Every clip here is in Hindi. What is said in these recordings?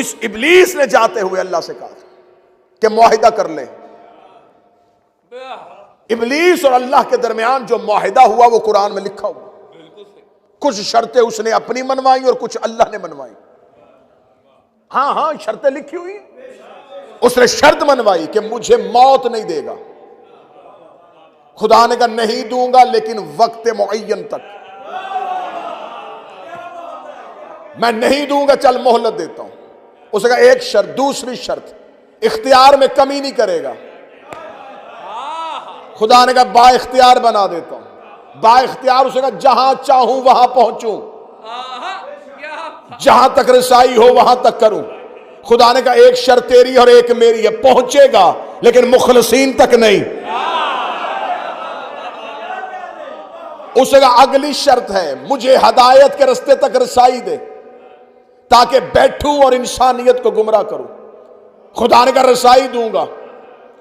इस इब्लीस ने जाते हुए अल्लाह से कहा कि मुआहिदा कर ले। इब्लीस और अल्लाह के दरमियान जो मुआहिदा हुआ वो कुरान में लिखा हुआ। कुछ शर्तें उसने अपनी मनवाई और कुछ अल्लाह ने मनवाई। हाँ हाँ, शर्तें लिखी हुई। उसने शर्त मनवाई कि मुझे मौत नहीं देगा। खुदा ने कहा नहीं दूंगा, लेकिन वक्त मुअय्यन तक मैं नहीं दूंगा, चल मोहलत देता हूं। उसने कहा एक शर्त, दूसरी शर्त, इख्तियार में कमी नहीं करेगा। खुदा ने कहा बा इख्तियार बना देता हूं। बा इख्तियार, उसने कहा जहां चाहूं वहां पहुंचूं, जहां तक रसाई हो वहां तक करूं। खुदा ने कहा एक शर्त तेरी और एक मेरी है, पहुंचेगा लेकिन मुखलसीन तक नहीं। उसने कहा अगली शर्त है, मुझे हदायत के रास्ते तक रसाई दे ताकि बैठूं और इंसानियत को गुमराह करूं। खुदा ने कहा रसाई दूंगा,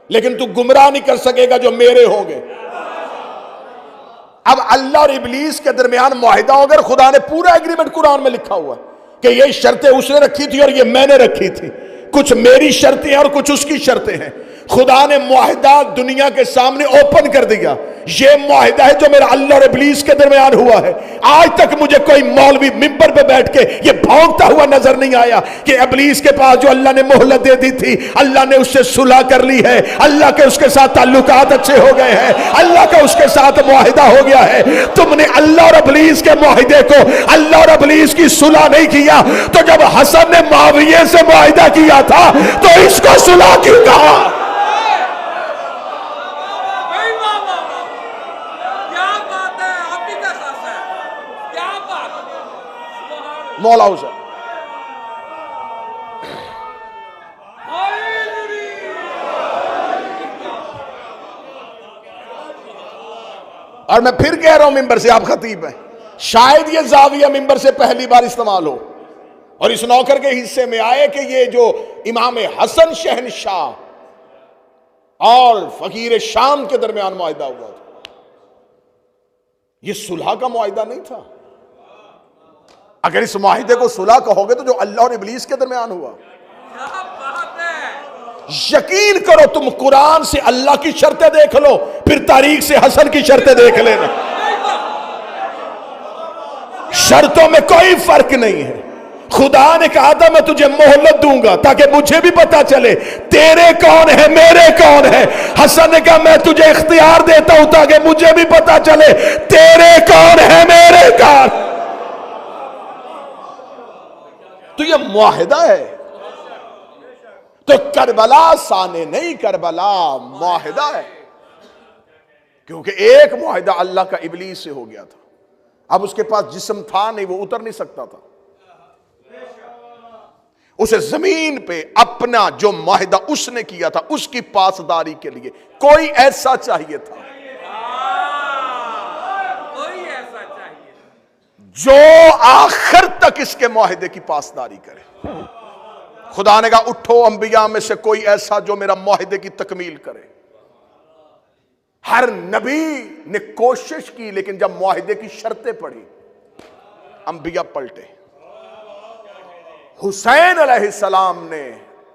लेकिन तू गुमराह नहीं कर सकेगा जो मेरे होंगे। अब अल्लाह और इब्लीस के दरमियान मुआहिदा हो गया। खुदा ने पूरा एग्रीमेंट कुरान में लिखा हुआ कि ये शर्तें उसने रखी थी और ये मैंने रखी थी। कुछ मेरी शर्तें हैं और कुछ उसकी शर्तें हैं। खुदा ने मुआहिदा दुनिया के सामने ओपन कर दिया। ये मुआहिदा है जो मेरा अल्लाह और इब्लीस के दरमियान हुआ है। आज तक मुझे कोई मौलवी मिंबर पे बैठ के ये भौंकता हुआ नजर नहीं आया कि इब्लीस के पास जो अल्लाह ने मोहलत दे दी थी, अल्लाह ने उससे सुलह कर ली है, अल्लाह के उसके साथ ताल्लुकात अच्छे हो गए हैं, अल्लाह का उसके साथ मुआहिदा हो गया है। तुमने अल्लाह और इब्लीस के मुआहिदे को, अल्लाह और इब्लीस की सुलह नहीं किया। तो जब हसन ने मुआविया से मुआहिदा किया था तो इसको सुलह क्यों कहा? मौला हुसैन और मैं फिर कह रहा हूं, मिंबर से आप खतीब हैं, शायद ये जाविया मिंबर से पहली बार इस्तेमाल हो और इस नौकर के हिस्से में आए कि ये जो इमाम हसन शहनशाह और फकीर शाम के दरमियान मुआहिदा हुआ था, ये सुलह का मुआहिदा नहीं था। अगर इस मुआहिदे को सुलह कहोगे तो जो अल्लाह और इब्लीस के दरमियान हुआ, यकीन करो तुम कुरान से अल्लाह की शर्तें देख लो, फिर तारीख से हसन की शर्तें देख लेना। शर्तों में कोई फर्क नहीं है। खुदा ने कहा था मैं तुझे मोहलत दूंगा ताकि मुझे भी पता चले तेरे कौन है मेरे कौन है। हसन ने कहा मैं तुझे इख्तियार देता हूं ताकि मुझे भी पता चले तेरे कौन है मेरे कौन। तो ये मुआहिदा है। तो करबला साने नहीं, करबला मुआहिदा है, क्योंकि एक मुआहिदा अल्लाह का इब्लीस से हो गया था। अब उसके पास जिस्म था नहीं, वो उतर नहीं सकता था। उसे जमीन पे अपना जो मुआहिदा उसने किया था उसकी पासदारी के लिए कोई ऐसा चाहिए था, जो आखिर तक इसके मुआहिदे की पासदारी करे। खुदा ने कहा उठो अंबिया में से कोई ऐसा जो मेरा मुआहिदे की तकमील करे। हर नबी ने कोशिश की, लेकिन जब मुआहिदे की शर्तें पड़ी अंबिया पलटे। हुसैन अलैहिस्सलाम ने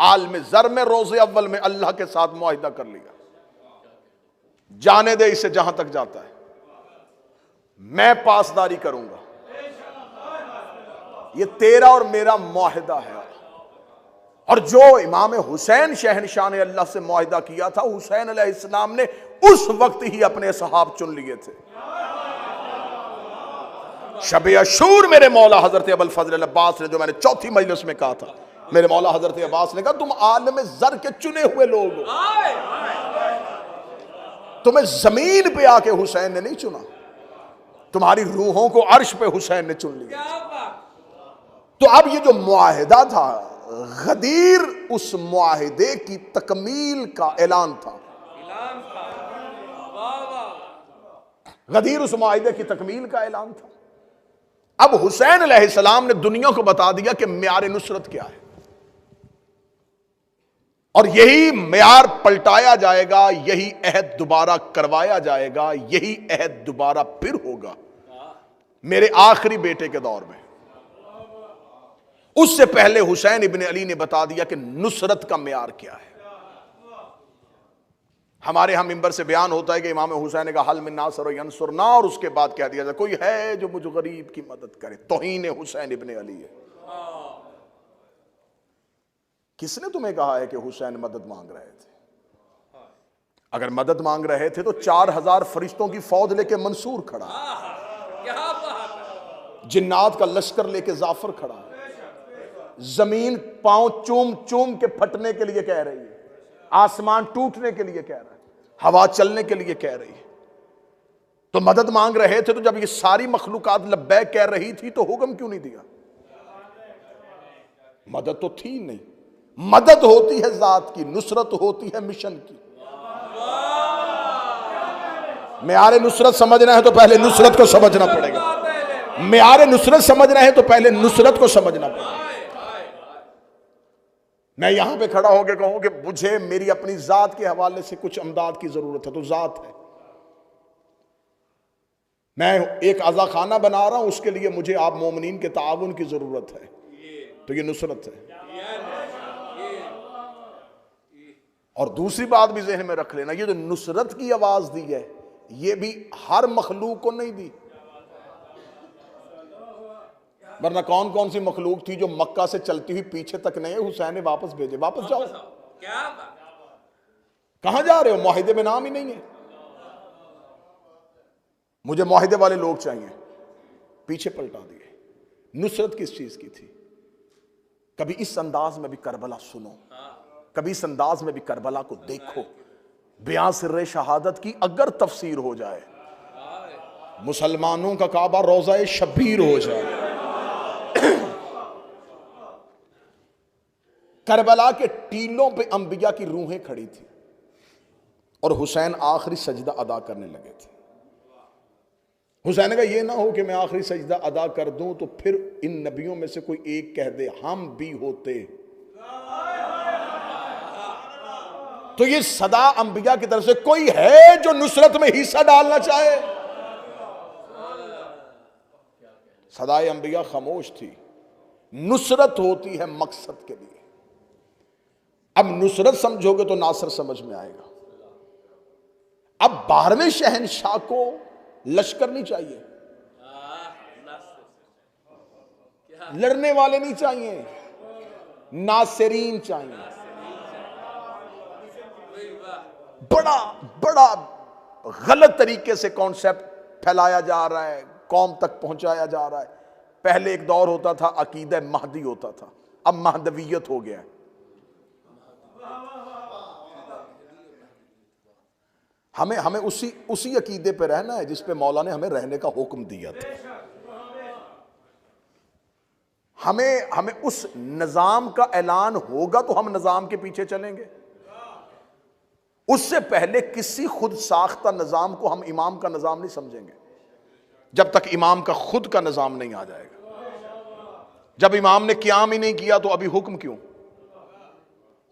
आलम ज़र में रोज़े अव्वल में अल्लाह के साथ मुआहिदा कर लिया, जाने दे इसे जहां तक जाता है, मैं पासदारी करूंगा। ये तेरा और मेरा मुआहिदा है। और जो इमाम हुसैन शहनशाह ने अल्लाह से मुआहिदा किया था, हुसैन अलैहिस्सलाम ने उस वक्त ही अपने सहाब चुन लिए थे। शब अशूर मेरे मौला हजरत अबुल फजल अब्बास ने, जो मैंने चौथी मजलिस में कहा था, मेरे मौला हजरत अब्बास ने कहा तुम आलम ज़र के चुने हुए लोग हो, तुम्हें जमीन पे आके हुसैन ने नहीं चुना, तुम्हारी रूहों को अर्श पे हुसैन ने चुन लिया। तो अब ये जो मुआहिदा था गदीर, उस मुआहिदे की तकमील का ऐलान था। गदीर उस मुआहिदे की तकमील का ऐलान था। अब हुसैन अलैहिस्सलाम ने दुनिया को बता दिया कि म्यार नुसरत क्या है, और यही म्यार पलटाया जाएगा, यही अहद दोबारा करवाया जाएगा, यही अहद दोबारा फिर होगा मेरे आखिरी बेटे के दौर में। उससे पहले हुसैन इब्ने अली ने बता दिया कि नुसरत का मेयार क्या है। हमारे यहां मिंबर से बयान होता है कि इमाम हुसैन ने कहा हल मिन नासर यंसुरना, और उसके बाद कह दिया जाए कोई है जो मुझ गरीब की मदद करे। तौहीन हुसैन इब्ने अली है। किसने तुम्हें कहा है कि हुसैन मदद मांग रहे थे? अगर मदद मांग रहे थे तो 4000 फरिश्तों की फौज लेके मंसूर खड़ा, जिन्नात का लश्कर लेके जाफर खड़ा, जमीन पांव चूम चूम के फटने के लिए कह रही है, आसमान टूटने के लिए कह रहा है, हवा चलने के लिए कह रही है। तो मदद मांग रहे थे, तो जब ये सारी मखलूकात लब्बैक कह रही थी तो हुक्म क्यों नहीं दिया? मदद तो थी नहीं। मदद होती है जात की, नुसरत होती है मिशन की। मेयारे नुसरत समझना है तो पहले नुसरत को समझना पड़ेगा। मेयारे नुसरत समझना है तो पहले नुसरत को समझना पड़ेगा। मैं यहां पे खड़ा होकर कहूं कि मुझे मेरी अपनी जात के हवाले से कुछ अमदाद की जरूरत है, तो जात है। मैं एक आज़ा खाना बना रहा हूं, उसके लिए मुझे आप मोमिनीन के ताउन की जरूरत है, तो ये नुसरत है। और दूसरी बात भी ज़हन में रख लेना, ये जो नुसरत की आवाज दी है, ये भी हर मखलूक को नहीं दी। वरना कौन कौन सी मखलूक थी जो मक्का से चलती हुई पीछे तक नहीं, हुसैन ने वापस भेजे, वापस जाओ। कहां जा रहे हो? मुआहिदे में नाम ही नहीं है। मुझे मुआहिदे वाले लोग चाहिए, पीछे पलटा दिए। नुसरत किस चीज की थी? कभी इस अंदाज में भी करबला सुनो, कभी इस अंदाज में भी करबला को देखो। बयां सिर्रे शहादत की अगर तफसीर हो जाए, मुसलमानों का काबा रोज़ा शबीर हो जाए। करबला के टीलों पे अंबिया की रूहें खड़ी थी और हुसैन आखिरी सजदा अदा करने लगे थे। हुसैन का ये ना हो कि मैं आखिरी सजदा अदा कर दूं तो फिर इन नबियों में से कोई एक कह दे हम भी होते। तो ये सदा अंबिया की तरफ से कोई है जो नुसरत में हिस्सा डालना चाहे? सदाए अंबिया खामोश थी। नुसरत होती है मकसद के लिए। अब नुसरत समझोगे तो नासर समझ में आएगा। अब 12वें शहनशाह को लश्कर नहीं चाहिए, लड़ने वाले नहीं चाहिए, नासिरीन चाहिए। बड़ा बड़ा गलत तरीके से कॉन्सेप्ट फैलाया जा रहा है, कौम तक पहुंचाया जा रहा है। पहले एक दौर होता था अकीदा महदी होता था, अब महदवियत हो गया है। हमें उसी अकीदे पे रहना है जिस पे मौला ने हमें रहने का हुक्म दिया था। हमें उस निजाम का ऐलान होगा तो हम निजाम के पीछे चलेंगे। उससे पहले किसी खुद साख्ता निजाम को हम इमाम का निजाम नहीं समझेंगे जब तक इमाम का खुद का निजाम नहीं आ जाएगा। जब इमाम ने क़याम ही नहीं किया तो अभी हुक्म क्यों?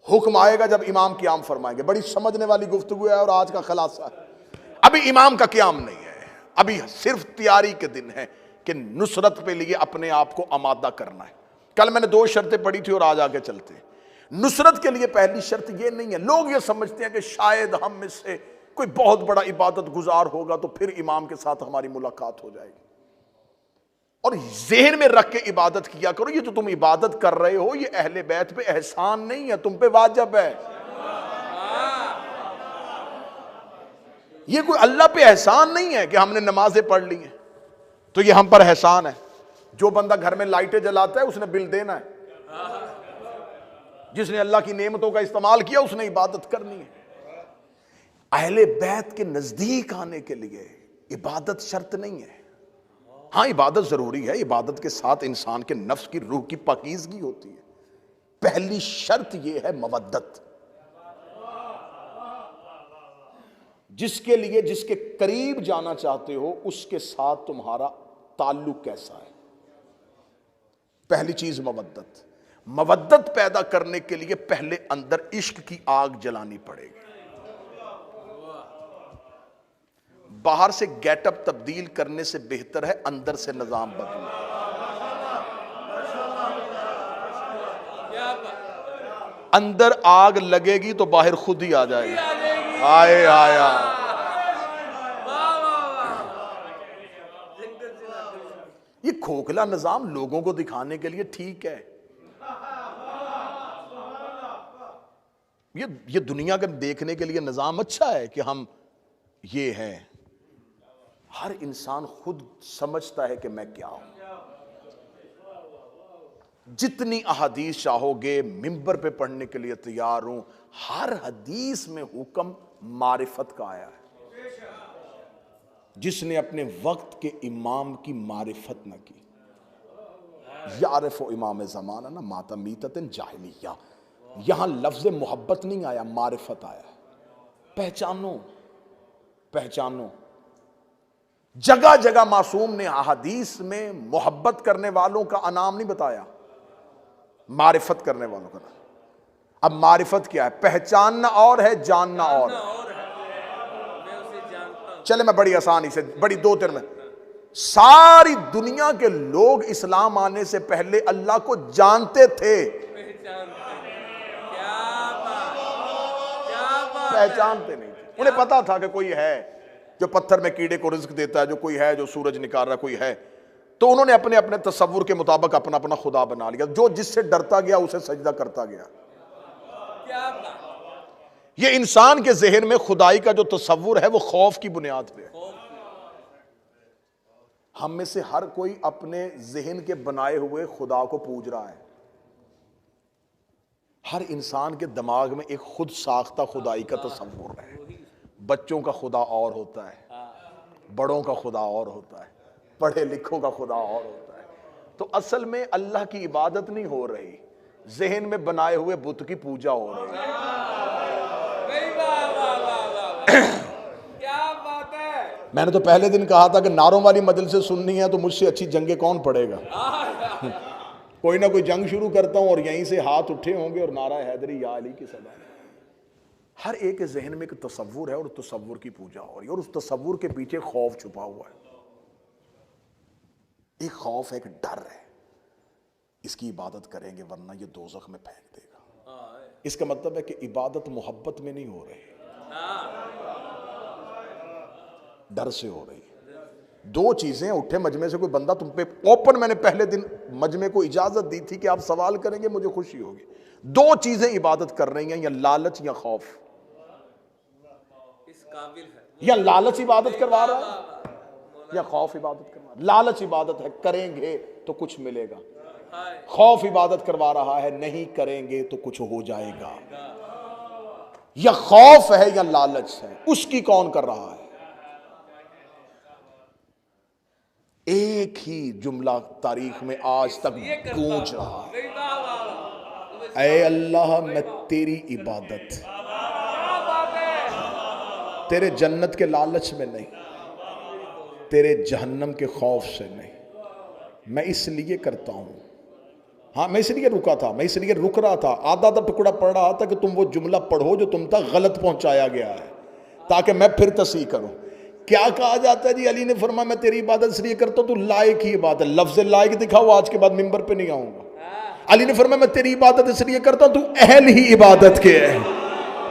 हुक्म आएगा जब इमाम क़याम फरमाएंगे। बड़ी समझने वाली गुफ्तगू है और आज का खलासा। अभी इमाम का क़याम नहीं है, अभी सिर्फ तैयारी के दिन है कि नुसरत पे लिए अपने आप को आमादा करना है। कल मैंने 2 शर्तें पढ़ी थी और आज आगे चलते हैं। नुसरत के लिए पहली शर्त ये नहीं है, लोग ये समझते हैं कि शायद हम में से कोई बहुत बड़ा इबादत गुजार होगा तो फिर इमाम के साथ हमारी मुलाकात हो जाएगी। और ज़हन में रख के इबादत किया करो, ये जो तुम इबादत कर रहे हो ये अहले बैत पे एहसान नहीं है, तुम पे वाजिब है। ये कोई अल्लाह पे एहसान नहीं है कि हमने नमाजें पढ़ ली हैं तो ये हम पर एहसान है। जो बंदा घर में लाइटें जलाता है उसने बिल देना है, जिसने अल्लाह की नेमतों का इस्तेमाल किया उसने इबादत करनी है। अहले बैत के नजदीक आने के लिए इबादत शर्त नहीं है। हाँ, इबादत जरूरी है, इबादत के साथ इंसान के नफ्स की रूह की पाकीज़गी होती है। पहली शर्त यह है मवद्दत। जिसके लिए, जिसके करीब जाना चाहते हो उसके साथ तुम्हारा ताल्लुक कैसा है। पहली चीज मवद्दत। मवद्दत पैदा करने के लिए पहले अंदर इश्क की आग जलानी पड़ेगी। बाहर से गेटअप तब्दील करने से बेहतर है अंदर से निजाम बदलना। अंदर आग लगेगी तो बाहर खुद ही आ जाएगी। आए आया ये खोखला निजाम लोगों को दिखाने के लिए ठीक है। ये दुनिया का देखने के लिए निजाम अच्छा है कि हम ये हैं। हर इंसान खुद समझता है कि मैं क्या हूं। जितनी अहादीस चाहोगे मिंबर पे पढ़ने के लिए तैयार हूं। हर हदीस में हुक्म मारिफत का आया है। जिसने अपने वक्त के इमाम की मारिफत न की, यारिफो इमाम ज़माना ना माता मीततन जाहिलिया। यहां लफ्ज़ मोहब्बत नहीं आया, मारिफत आया। पहचानो पहचानो। जगह जगह मासूम ने अहादीस में मोहब्बत करने वालों का अनाम नहीं बताया, मारिफत करने वालों का नाम। अब मारिफत क्या है? पहचानना और है, जानना और है। चले मैं बड़ी आसानी से, बड़ी दो तीन में, सारी दुनिया के लोग इस्लाम आने से पहले अल्लाह को जानते थे, पहचानते नहीं थे। उन्हें पता था कि कोई है जो पत्थर में कीड़े को रिज्क देता है, जो कोई है जो सूरज निकाल रहा, कोई है। तो उन्होंने अपने अपने तसव्वुर के मुताबिक अपना अपना खुदा बना लिया। जो जिससे डरता गया उसे सजदा करता गया। ये इंसान के जहन में खुदाई का जो तसव्वुर है वो खौफ की बुनियाद पे है। हम में से हर कोई अपने जहन के बनाए हुए खुदा को पूज रहा है। हर इंसान के दिमाग में एक खुद साख्ता खुदाई का तसव्वुर है। बच्चों का खुदा और होता है, बड़ों का खुदा और होता है, पढ़े लिखों का खुदा और होता है। तो असल में अल्लाह की इबादत नहीं हो रही, जहन में बनाए हुए बुत की पूजा हो रही है। क्या बात है। मैंने तो पहले दिन कहा था कि नारों वाली मजलिस से सुननी है तो मुझसे अच्छी जंगे कौन पड़ेगा। कोई ना कोई जंग शुरू करता हूं और यहीं से हाथ उठे होंगे और नारा हैदरी या अली की सदा। हर एक के जहन में एक तसव्वुर है और तसव्वुर की पूजा हो रही है और उस तसव्वुर के पीछे खौफ छुपा हुआ है। एक खौफ है, एक डर है, इसकी इबादत करेंगे वरना ये दोज़ख में फेंक देगा। इसका मतलब है कि इबादत मोहब्बत में नहीं हो रही, डर से हो रही है। दो चीजें उठे मजमे से कोई बंदा तुम पे ओपन, मैंने पहले दिन मजमे को इजाजत दी थी कि आप सवाल करेंगे मुझे खुशी होगी। दो चीजें इबादत कर रही हैं, या लालच या खौफ। इस काबिल है। या लालच इबादत करवा रहा है या खौफ इबादत करवा रहा है। लालच इबादत है, करेंगे तो कुछ मिलेगा। खौफ इबादत करवा रहा है, नहीं करेंगे तो कुछ हो जाएगा। या खौफ है या लालच है, उसकी कौन कर रहा है? एक ही जुमला तारीख में आज तक गूंज रहा है, ऐ अल्लाह मैं तेरी इबादत, तेरे जन्नत के लालच में नहीं, तेरे जहन्नम के खौफ से नहीं, मैं इसलिए करता हूं। हाँ, मैं इसलिए रुका था, मैं इसलिए रुक रहा था, आधा आधा टुकड़ा पढ़ रहा था कि तुम वो जुमला पढ़ो जो तुम तक गलत पहुंचाया गया है, ताकि मैं फिर तस्हीह करूं। क्या कहा जाता है जी? अली ने फरमाया मैं तेरी इबादत इसलिए करता हूं, तू लायक ही इबादत, लफ्ज़ लायक दिखाओ, आज के बाद मिंबर पे नहीं आऊंगा। अली ने फरमाया मैं तेरी इबादत इसलिए करता हूं, तू अहल ही इबादत के है,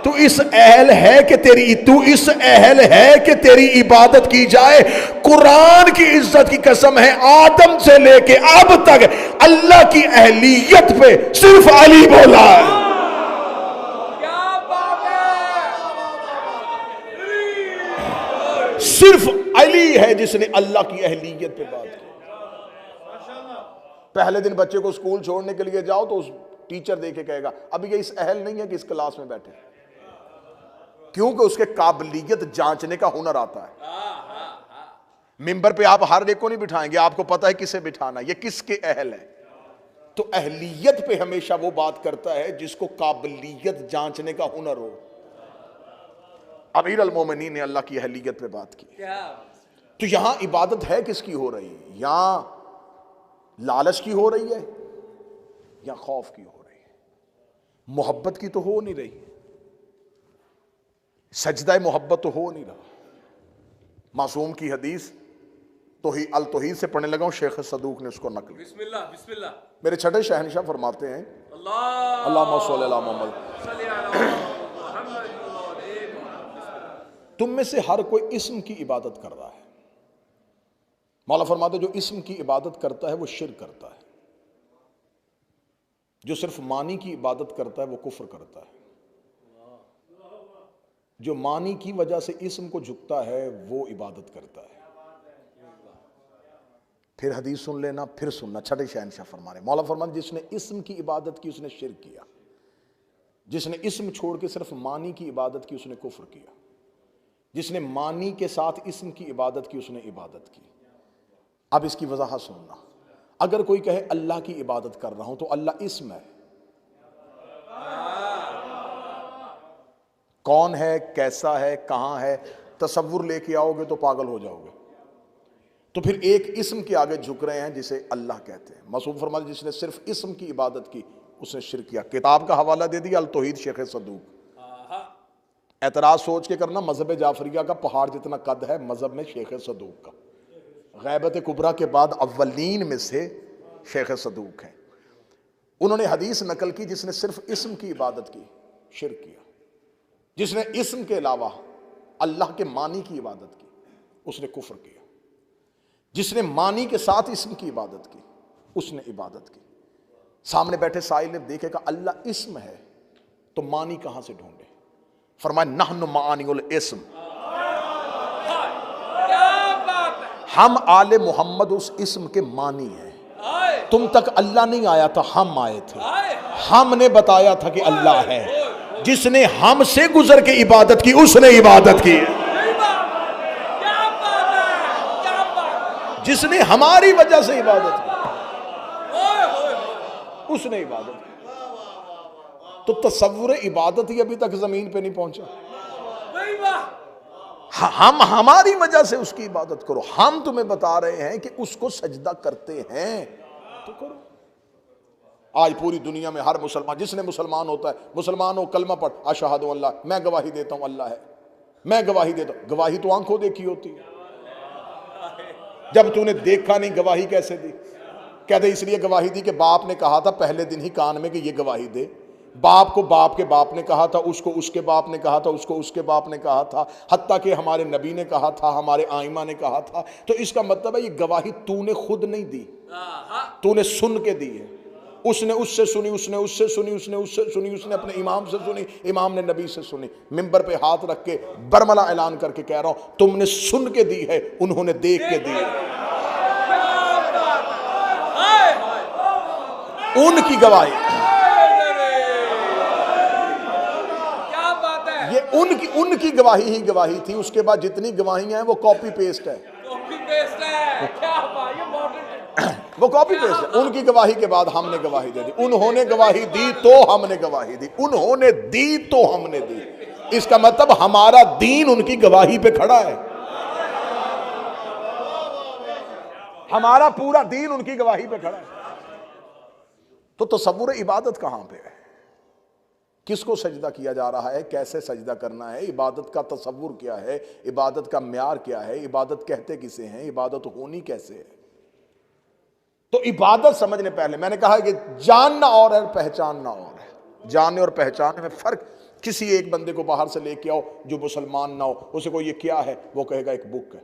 तू इस अहल है कि तेरी, तू इस अहल है कि तेरी इबादत की जाए। कुरान की इज्जत की कसम है, आदम से लेके अब तक अल्लाह की अहलियत पे सिर्फ अली बोला है। सिर्फ अली है जिसने अल्लाह की अहलियत पे बात की। पहले दिन बच्चे को स्कूल छोड़ने के लिए जाओ तो उस टीचर देखे कहेगा अभी ये इस अहल नहीं है कि इस क्लास में बैठे, क्योंकि उसके काबिलियत जांचने का हुनर आता है। मिंबर पे आप हर एक को नहीं बिठाएंगे, आपको पता है किसे बिठाना, ये किसके अहल है। तो अहलियत पे हमेशा वो बात करता है जिसको काबिलियत जांचने का हुनर हो। अमीर अल मोमिनीन ने अल्लाह की अहलियत पे बात की। तो यहां इबादत है किसकी हो रही है? यहां लालच की हो रही है या खौफ की हो रही है? मोहब्बत की तो हो नहीं रही, सजदा मोहब्बत तो हो नहीं रहा। मासूम की हदीस अल तौहीद से पढ़ने लगा हूं, शेख सदूक ने उसको नकल। बिस्मिल्लाह बिस्मिल्लाह। मेरे छठे शहनशाह फरमाते हैं, तुम में से हर कोई इस्म की इबादत कर रहा है। मौला फरमाते जो इस्म की इबादत करता है वो शिर्क करता है, जो सिर्फ मानी की इबादत करता है वो कुफ्र करता है, जो मानी की वजह से इस्म को झुकता है वो इबादत करता है। फिर हदीस सुन लेना, फिर सुनना। छठे शहनशाह फरमा रहे, मौला फरमान जिसने इस्म की इबादत की उसने शिर्क किया, जिसने इस्म छोड़ के सिर्फ मानी की इबादत की उसने कुफ्र किया, जिसने मानी के साथ इस्म की इबादत की उसने इबादत की। अब इसकी वजाहत सुनना। अगर कोई कहे अल्लाह की इबादत कर रहा हूं तो अल्लाह इस्म है, कौन है, कैसा है, कहां है, तसव्वुर लेके आओगे तो पागल हो जाओगे। तो फिर एक इस्म के आगे झुक रहे हैं जिसे अल्लाह कहते हैं। मासूम फरमाते जिसने सिर्फ इस्म की इबादत की उसने शिर्क किया। किताब का हवाला दे दिया, अल तौहीद शेख सदूक। एतराज सोच के करना, मजहब जाफरिया का पहाड़ जितना कद है मजहब में शेख सदूक का। गैबत कुबरा के बाद अव्वलीन में से शेख सदूक हैं। उन्होंने हदीस नकल की, जिसने सिर्फ इस्म की इबादत की शिर्क किया, जिसने इस्म के अलावा अल्लाह के मानी की इबादत की उसने कुफ्र किया, जिसने मानी के साथ इस्म की इबादत की उसने इबादत की। सामने बैठे साहिल ने देखे का अल्लाह इस्म है तो मानी कहां से ढूंढे। फरमाया नहनु मानिउल इस्म, हम आले मोहम्मद उस इस्म के मानी हैं। तुम तक अल्लाह नहीं आया था, हम आए थे, हमने बताया था कि अल्लाह है। जिसने हमसे गुजर के इबादत की उसने इबादत की, जिसने हमारी वजह से इबादत की उसने इबादत की। तो तसव्वुर इबादत ही अभी तक जमीन पे नहीं पहुंचा। हम हमारी वजह से उसकी इबादत करो। हम तुम्हें बता रहे हैं कि उसको सजदा करते हैं तो करो। आज पूरी दुनिया में हर मुसलमान, जिसने मुसलमान होता है, मुसलमान हो कलमा पढ़ अशहदु अल्लाह, मैं गवाही देता हूं अल्लाह है, मैं गवाही देता हूं। गवाही तो आंखों देखी होती है, जब तूने देखा नहीं गवाही कैसे दी। कहते इसलिए गवाही दी कि बाप ने कहा था पहले दिन ही कान में कि ये गवाही दे। बाप को बाप के बाप ने कहा था, उसको उसके बाप ने कहा था, उसको उसके बाप ने कहा था, हत्ता कि हमारे नबी ने कहा था, हमारे आइमा ने कहा था। तो इसका मतलब है ये गवाही तूने खुद नहीं दी, तूने सुन के दी है। उसने उससे सुनी, उसने उससे सुनी, उसने उससे सुनी, उसने अपने इमाम से सुनी, इमाम ने नबी से सुनी। मिंबर पे हाथ रख के बरमला ऐलान करके कह रहा हूं तुमने सुन के दी है, उन्होंने देख के दी है। उनकी गवाही, ये उनकी गवाही ही गवाही थी। उसके बाद जितनी गवाहियां हैं वो कॉपी पेस्ट है, वो कॉपी पेस्ट है। उनकी गवाही के बाद हमने गवाही दे दी। उन्होंने गवाही दी तो हमने गवाही दी, उन्होंने दी तो हमने दी। इसका मतलब हमारा दीन उनकी गवाही पे खड़ा है, हमारा पूरा दीन उनकी गवाही पे खड़ा है। तो तसव्वुर इबादत कहां पे है, किसको सजदा किया जा रहा है, कैसे सजदा करना है, इबादत का तसव्वुर क्या है, इबादत का म्यार क्या है, इबादत कहते किसे हैं, इबादत होनी कैसे है। तो इबादत समझने पहले मैंने कहा कि जानना और है, पहचानना और है। जानने और पहचानने में फर्क। किसी एक बंदे को बाहर से लेके आओ जो मुसलमान ना हो, उसे को ये क्या है, वो कहेगा एक बुक है,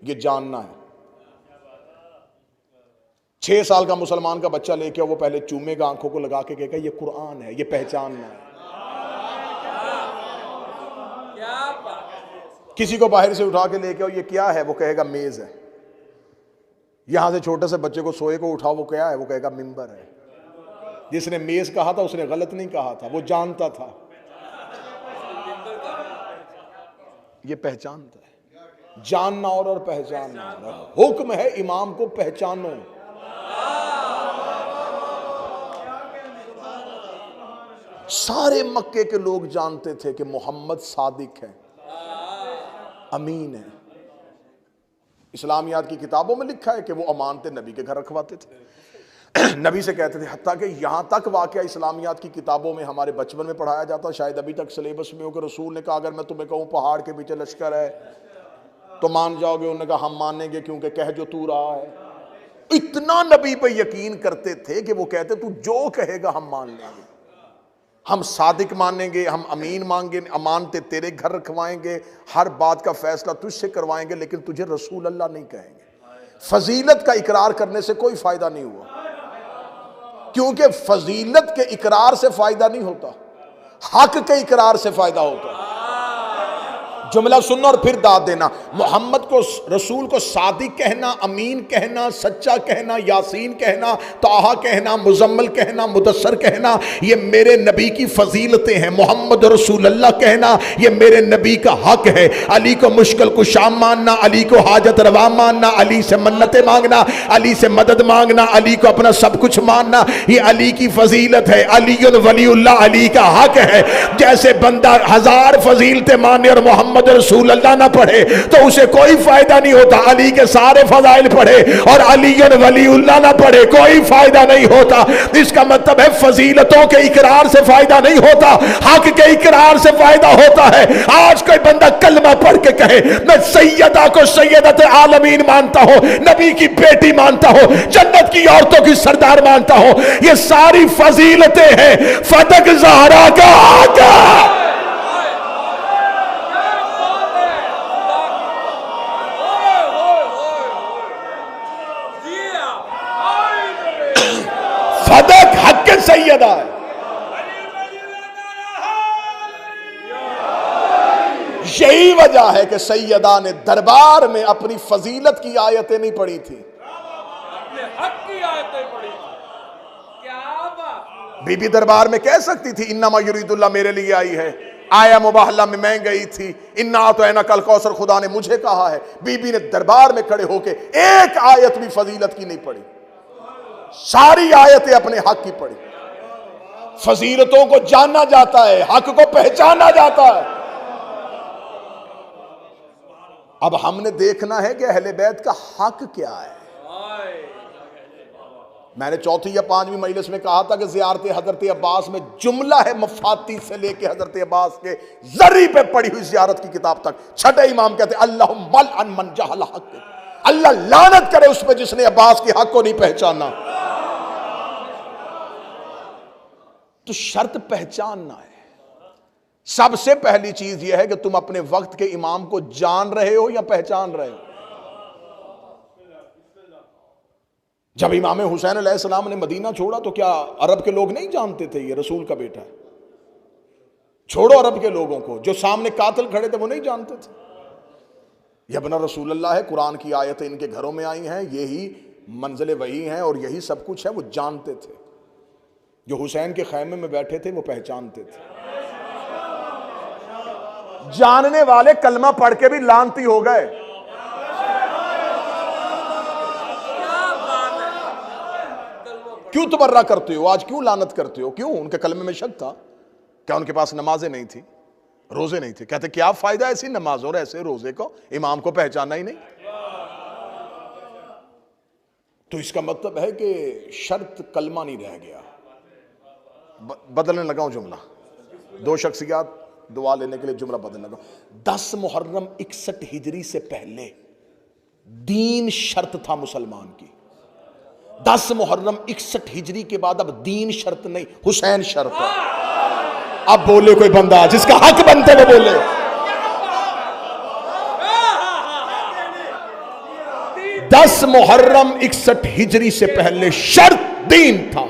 ये जानना है। 6 साल का मुसलमान का बच्चा लेके आओ, वो पहले चूमेगा, आंखों को लगा के कहेगा ये कुरान है, ये पहचानना है। किसी को बाहर से उठा के लेके आओ, ये क्या है, वो कहेगा मेज है। यहां से छोटे से बच्चे को सोए को उठाओ, वो क्या है, वो कहेगा मिंबर है। जिसने मेज कहा था उसने गलत नहीं कहा था, वो जानता था, ये पहचानता है। जानना और पहचानना और। हुक्म है इमाम को पहचानो। सारे मक्के के लोग जानते थे कि मोहम्मद सादिक है, अमीन है। इस्लामियात की किताबों में लिखा है कि वो अमानतें नबी के घर रखवाते थे, नबी से कहते थे। हत्ता कि यहां तक वाकया इस्लामियात की किताबों में हमारे बचपन में पढ़ाया जाता, शायद अभी तक सिलेबस में हो कि रसूल ने कहा अगर मैं तुम्हें कहूं पहाड़ के पीछे लश्कर है, तो मान जाओगे? उन्होंने कहा हम मानेंगे क्योंकि कह जो तू रहा है। इतना नबी पे यकीन करते थे कि वो कहते तू जो कहेगा हम मान लेंगे, हम सादिक मानेंगे, हम अमीन मांगे, अमानते तेरे घर रखवाएंगे, हर बात का फैसला तुझसे करवाएंगे, लेकिन तुझे रसूल अल्लाह नहीं कहेंगे। फजीलत का इकरार करने से कोई फायदा नहीं हुआ, क्योंकि फजीलत के इकरार से फायदा नहीं होता, हक के इकरार से फायदा होता। जुमला सुनना और फिर दाद देना। मोहम्मद को, रसूल को सादिक कहना, अमीन कहना, सच्चा कहना, यासीन कहना, ताहा कहना, मुजम्मल कहना, मुदस्सर कहना, ये मेरे नबी की फजीलतें हैं। मोहम्मद रसूल अल्लाह कहना ये मेरे नबी का हक है। अली को मुश्किल कुशा मानना, अली को हाजत रवा मानना, अली से मन्नतें मांगना, अली से मदद मांगना, अली को अपना सब कुछ मानना, ये अली की फजीलत है। अलीउल वलीउल्लाह अली का हक है। जैसे बंदा 1000 फजीलतें माने और मोहम्मद रसूल अल्लाह ना पढ़े तो उसे कोई फायदा नहीं होता। अली के सारे फजाइल पढ़े और अली वलीउल्लाह ना पढ़े, कोई फायदा नहीं होता। इसका मतलब है फजीलतों के इकरार से फायदा नहीं होता, हक के इकरार से फायदा होता है। आज कोई बंदा कलमा पढ़ के कहे मैं सैयदा को सैयदत आलमीन मानता हूं, नबी की बेटी मानता हूं, जन्नत की औरतों की सरदार मानता हूं, ये सारी फजीलतें हैं। फतक ज़हरा का हक है। फदक हक के सैयदा है। यही वजह है कि सैयदा ने दरबार में अपनी फजीलत की आयतें नहीं पढ़ी थी, अपने हक की आयतें पढ़ी थी। क्या बात। बीबी दरबार में कह सकती थी इन्नमा युरीदुल्लाह मेरे लिए आई है, आया मुबाहला में मैं गई थी, इन्ना तो ऐना कल कौसर खुदा ने मुझे कहा है। बीबी ने दरबार में खड़े होके एक आयत भी फजीलत की नहीं पढ़ी, सारी आयतें अपने हक की पढ़ी। फजीलतों को जानना जाता है, हक को पहचाना जाता है। अब हमने देखना है कि अहले बैत का हक क्या है। मैंने चौथी या 5वीं मजलिस में कहा था कि ज़ियारत हजरत अब्बास में जुमला है मफाती से लेके हजरत अब्बास के जरी पे पड़ी हुई ज़ियारत की किताब तक। छठे इमाम कहते अल्लाहुम्मा अन मन जहल हक, अल्लाह लानत करे उस पर जिसने अब्बास के हक को नहीं पहचाना। तो शर्त पहचानना है। सबसे पहली चीज यह है कि तुम अपने वक्त के इमाम को जान रहे हो या पहचान रहे हो। जब इमाम हुसैन अलैहिस्सलाम ने मदीना छोड़ा तो क्या अरब के लोग नहीं जानते थे ये रसूल का बेटा है? छोड़ो अरब के लोगों को, जो सामने कातिल खड़े थे वो नहीं जानते थे यह बना रसूल अल्लाह है, कुरान की आयतें इनके घरों में आई हैं, यही मंजिल वही हैं और यही सब कुछ है। वो जानते थे। जो हुसैन के खैमे में बैठे थे वो पहचानते थे। जानने वाले कलमा पढ़ के भी लानती हो गए। क्यों तबर्रा करते हो आज, क्यों लानत करते हो? क्यों? उनके कलमे में शक था। क्या उनके पास नमाजें नहीं थी, रोजे नहीं थे? कहते क्या फायदा ऐसी नमाज और ऐसे रोजे को, इमाम को पहचाना ही नहीं। तो इसका मतलब है कि शर्त कलमा नहीं रह गया। बदलने लगा हूं जुमला, 2 शख्सियात दुआ लेने के लिए जुमला बदलने लगा। 10 मुहर्रम 61 हिजरी से पहले दीन शर्त था मुसलमान की। 10 मुहर्रम 61 हिजरी के बाद अब दीन शर्त नहीं, हुसैन शर्त है। अब बोले कोई बंदा जिसका हक बनते वो बोले। 10 मुहर्रम 61 हिजरी से पहले शर्त दीन था।